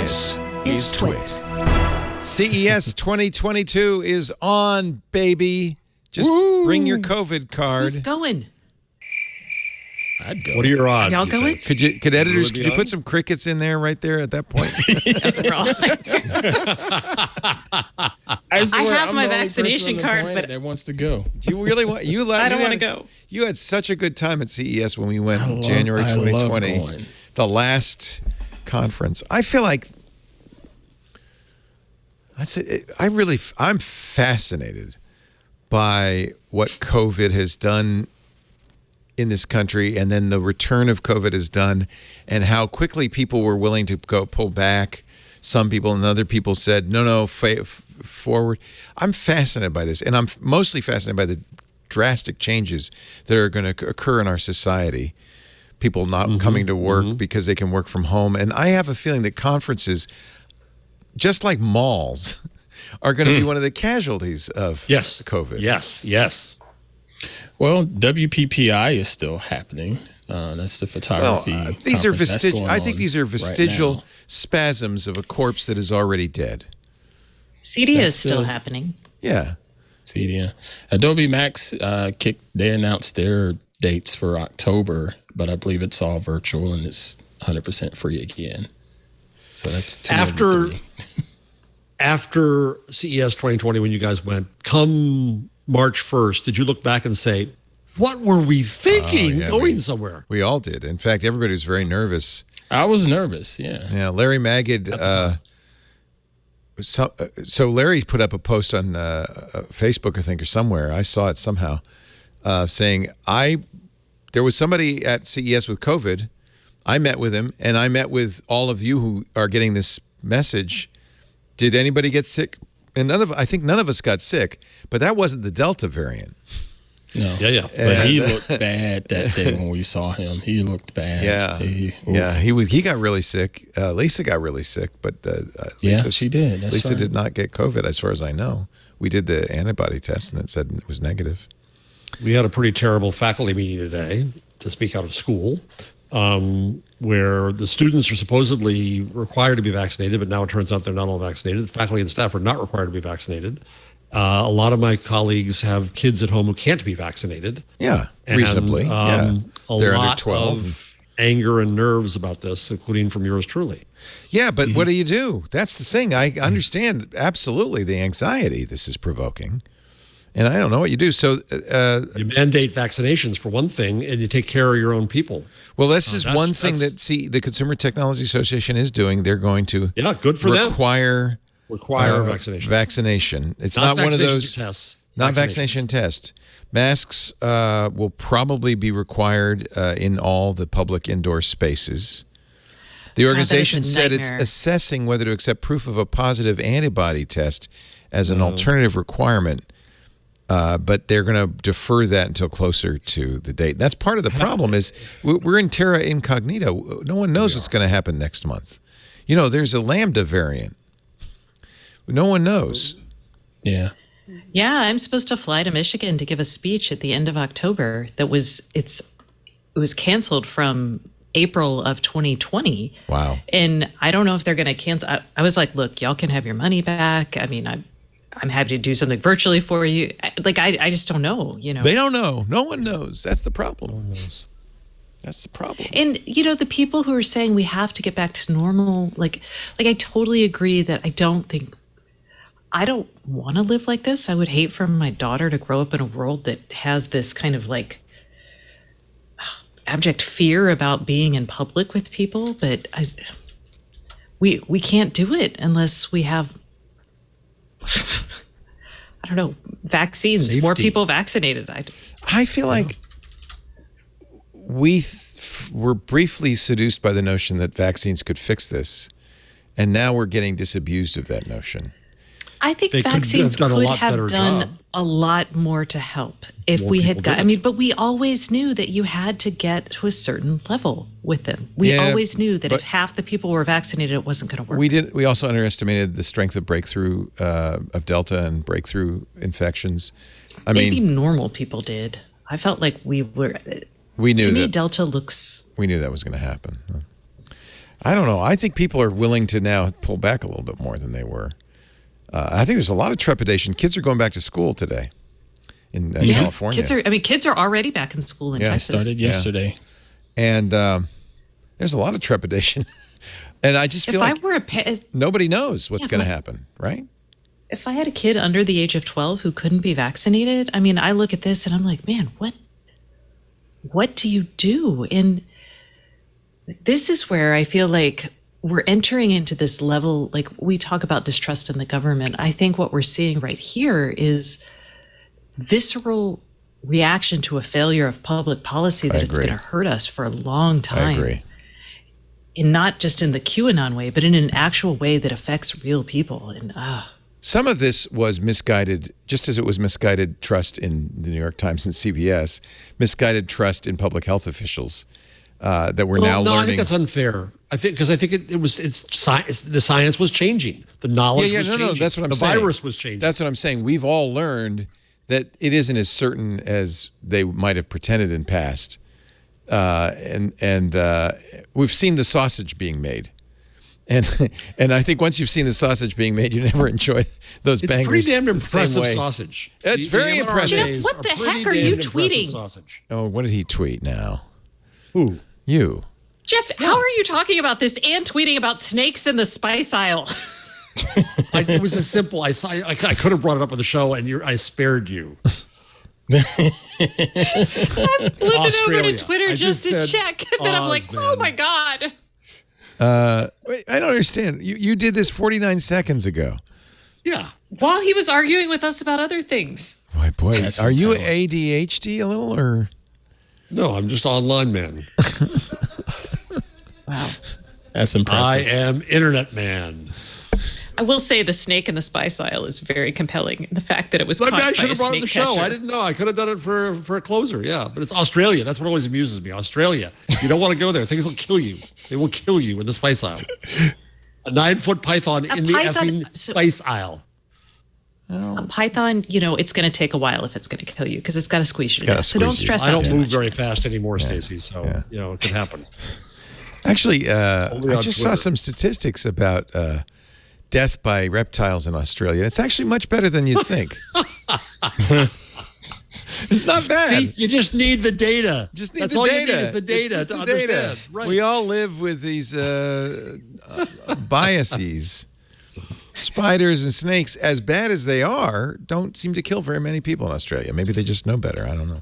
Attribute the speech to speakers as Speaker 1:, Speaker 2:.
Speaker 1: This is TWiT.
Speaker 2: CES 2022 is on, baby. Just bring your COVID card.
Speaker 1: Who's going?
Speaker 3: I'd go.
Speaker 4: What are your odds?
Speaker 1: Y'all going?
Speaker 2: Could editors put some crickets in there right there at that point?
Speaker 1: I have my vaccination card, but
Speaker 3: that wants to go.
Speaker 2: Do you really want?
Speaker 1: I don't want to go.
Speaker 2: You had such a good time at CES when we went in January 2020, the last conference. I feel like I'm fascinated by what COVID has done in this country, and then the return of COVID has done, and how quickly people were willing to pull back. Some people and other people said, no, forward. I'm fascinated by this, and I'm mostly fascinated by the drastic changes that are going to occur in our society. People not coming to work because they can work from home. And I have a feeling that conferences, just like malls, are going to be one of the casualties of COVID.
Speaker 4: Yes.
Speaker 3: Well, WPPI is still happening. That's the photography.
Speaker 2: These are
Speaker 3: vestigial.
Speaker 2: I think these are vestigial spasms of a corpse that is already dead.
Speaker 1: CEDIA is still happening.
Speaker 2: Yeah.
Speaker 3: CEDIA. Adobe Max they announced their dates for October, but I believe it's all virtual and it's 100% free again. So that's
Speaker 4: after CES 2020, when you guys went, come March 1st, did you look back and say, what were we thinking going somewhere?
Speaker 2: We all did. In fact, everybody was very nervous.
Speaker 3: I was nervous, yeah.
Speaker 2: Yeah, Larry Magid, so Larry put up a post on Facebook, I think, or somewhere. I saw it somehow, saying, there was somebody at CES with COVID. I met with him, and I met with all of you who are getting this message. Did anybody get sick? And I think none of us got sick, but that wasn't the Delta variant.
Speaker 3: No.
Speaker 4: Yeah.
Speaker 3: But he looked bad that day when we saw him. He looked bad.
Speaker 2: Yeah. He got really sick. Lisa got really sick, but
Speaker 3: she did. That's
Speaker 2: Lisa
Speaker 3: right.
Speaker 2: did not get COVID, as far as I know. We did the antibody test, and it said it was negative.
Speaker 4: We had a pretty terrible faculty meeting today, to speak out of school, where the students are supposedly required to be vaccinated, but now it turns out they're not all vaccinated. Faculty and staff are not required to be vaccinated. A lot of my colleagues have kids at home who can't be vaccinated.
Speaker 2: Yeah, reasonably.
Speaker 4: A
Speaker 2: They're
Speaker 4: lot
Speaker 2: under 12.
Speaker 4: of anger and nerves about this, including from yours truly.
Speaker 2: Yeah, but what do you do? That's the thing. I understand absolutely the anxiety this is provoking, and I don't know what you do. So
Speaker 4: you mandate vaccinations for one thing, and you take care of your own people.
Speaker 2: Well, this is one thing that the Consumer Technology Association is doing. They're going to
Speaker 4: good for
Speaker 2: require
Speaker 4: vaccination.
Speaker 2: Vaccination. It's not one of those
Speaker 4: tests.
Speaker 2: Not vaccination tests. Masks will probably be required in all the public indoor spaces. The organization said it's assessing whether to accept proof of a positive antibody test as an alternative requirement, but they're going to defer that until closer to the date. That's part of the problem is we're in terra incognita. No one knows what's going to happen next month. You know, there's a Lambda variant. No one knows.
Speaker 3: Yeah.
Speaker 1: Yeah, I'm supposed to fly to Michigan to give a speech at the end of October. It was canceled from April of 2020.
Speaker 2: Wow.
Speaker 1: And I don't know if they're going to cancel. I was like, look, y'all can have your money back. I mean, I'm happy to do something virtually for you. I just don't know, you know.
Speaker 2: They don't know. No one knows. That's the problem. No one knows. That's the problem.
Speaker 1: And, you know, the people who are saying we have to get back to normal, like I totally agree that I don't want to live like this. I would hate for my daughter to grow up in a world that has this kind of like abject fear about being in public with people. But we can't do it unless we have, I don't know, vaccines,
Speaker 4: safety.
Speaker 1: More people vaccinated.
Speaker 2: I feel like we were briefly seduced by the notion that vaccines could fix this, and now we're getting disabused of that notion.
Speaker 1: I think vaccines could have done a lot more to help if we had got. I mean, but we always knew that you had to get to a certain level with them. We always knew that if half the people were vaccinated, it wasn't going to work.
Speaker 2: We also underestimated the strength of breakthrough of Delta and breakthrough infections.
Speaker 1: Maybe normal people did. I felt like we were.
Speaker 2: We knew
Speaker 1: to me,
Speaker 2: that
Speaker 1: Delta looks.
Speaker 2: We knew that was going to happen. I don't know. I think people are willing to now pull back a little bit more than they were. I think there's a lot of trepidation. Kids are going back to school today in California.
Speaker 1: Kids are already back in school in Texas.
Speaker 3: Started yesterday.
Speaker 2: And there's a lot of trepidation. And I just feel nobody knows what's going to happen, right?
Speaker 1: If I had a kid under the age of 12 who couldn't be vaccinated, I mean, I look at this and I'm like, man, what do you do? And this is where I feel like we're entering into this level, like we talk about distrust in the government. I think what we're seeing right here is visceral reaction to a failure of public policy that it's going to hurt us for a long time.
Speaker 2: I agree.
Speaker 1: And not just in the QAnon way, but in an actual way that affects real people. And
Speaker 2: some of this was misguided, just as it was misguided trust in the New York Times and CBS, misguided trust in public health officials that we're now learning.
Speaker 4: I think that's unfair. I think the science was changing, the knowledge was changing.
Speaker 2: That's what I'm saying.
Speaker 4: The virus was changing.
Speaker 2: That's what I'm saying. We've all learned that it isn't as certain as they might have pretended in past, and we've seen the sausage being made. And I think once you've seen the sausage being made, you never enjoy those bangers.
Speaker 4: It's pretty damn impressive sausage.
Speaker 2: It's very impressive.
Speaker 1: Jeff, what the heck are you tweeting?
Speaker 4: Sausage.
Speaker 2: Oh, what did he tweet now?
Speaker 4: Who?
Speaker 2: You.
Speaker 1: Jeff, how are you talking about this and tweeting about snakes in the spice aisle?
Speaker 4: It was as simple. I could have brought it up on the show, and I spared you.
Speaker 1: I'm flipping over to Twitter just to check, and then I'm like, oh my God.
Speaker 2: Wait, I don't understand. You did this 49 seconds ago.
Speaker 4: Yeah.
Speaker 1: While he was arguing with us about other things.
Speaker 2: Boy, are you ADHD a little, or?
Speaker 4: No, I'm just online man.
Speaker 1: Wow.
Speaker 3: That's impressive.
Speaker 4: I am internet man.
Speaker 1: I will say the snake in the spice aisle is very compelling. The fact that it was caught by a snake catcher. I should have brought it on the show. I didn't
Speaker 4: know. I could have done it for a closer. Yeah, but it's Australia. That's what always amuses me. Australia. You don't want to go there. Things will kill you. They will kill you in the spice aisle. A 9-foot python in the effing spice aisle.
Speaker 1: A python, it's going to take a while if it's going to kill you because it's got to squeeze you to death. So don't stress out.
Speaker 4: I don't move very fast anymore, Stacey. So, it could happen.
Speaker 2: Actually, I just saw some statistics about death by reptiles in Australia. It's actually much better than you'd think. It's not bad.
Speaker 4: See, you just need the data.
Speaker 2: That's all you need
Speaker 4: is the data to understand. Right.
Speaker 2: We all live with these biases. Spiders and snakes, as bad as they are, don't seem to kill very many people in Australia. Maybe they just know better. I don't know.